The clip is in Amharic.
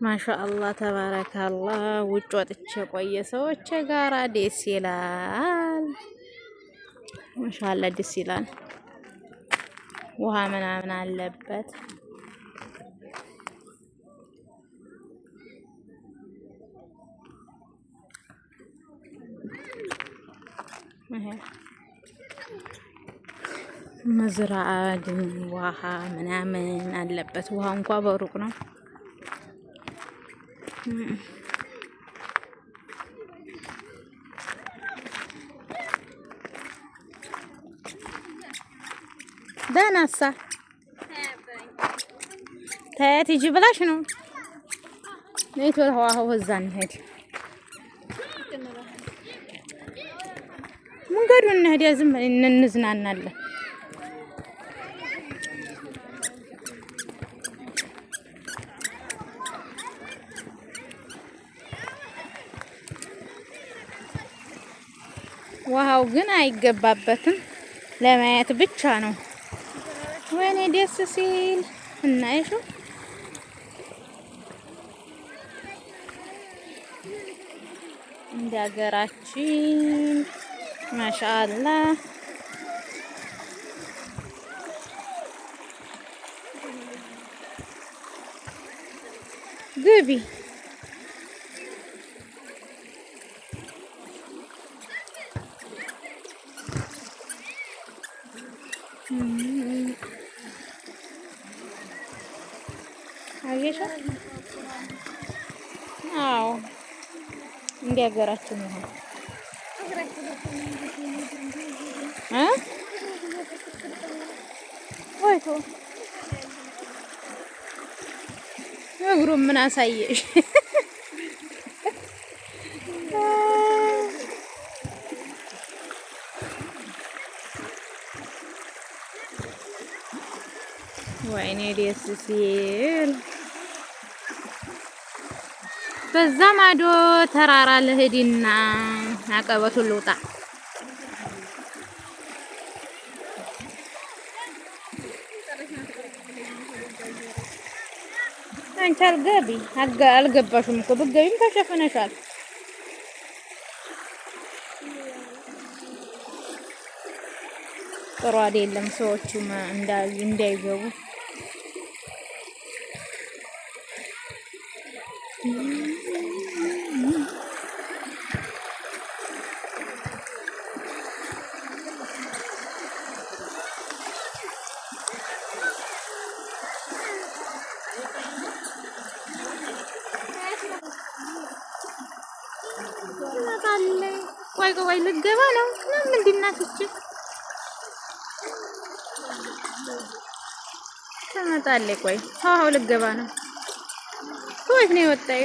ማሻአላህ ተባረካላህ። ውጭ ወጥቼ ቆየ ሰዎች ጋራ ደስ ይላል። ማሻአላህ ደስ ይላል። ውሃ ምናምን አለበት። መዝራዓ ውሃ ምናምን አለበት። ውሃ እንኳ በሩቅ ነው። ደህናሳ ተያት ሂጂ ብላሽ ነው። ነይት ወደ ውሃው እዛ እንሂድ። መንገዱን እንሂድ። ዝም እንዝናናለን። ውሃው ግን አይገባበትም። ለማየት ብቻ ነው። ወይኔ ደስ ሲል እናይሹ እንደ ሀገራችን ማሻአላህ ግቢ አየሻ? አዎ እንደ ሀገራችን ነው። ወይቶ እግሩን ምን አሳየሽ? ወይኔ ደስ ሲል። በዛ ማዶ ተራራ ልሂድና አቀበቱን ልውጣ። አንቺ አልገባሽም እኮ ብትገቢም ተሸፍነሻል። ጥሩ አይደለም ሰዎቹ እንዳይገቡ። ቆይ ልገባ ነው። ምንድን ናት እቺ? ትመጣለች። ቆይ ልገባ ነው። ከወዴት ነው የወጣው?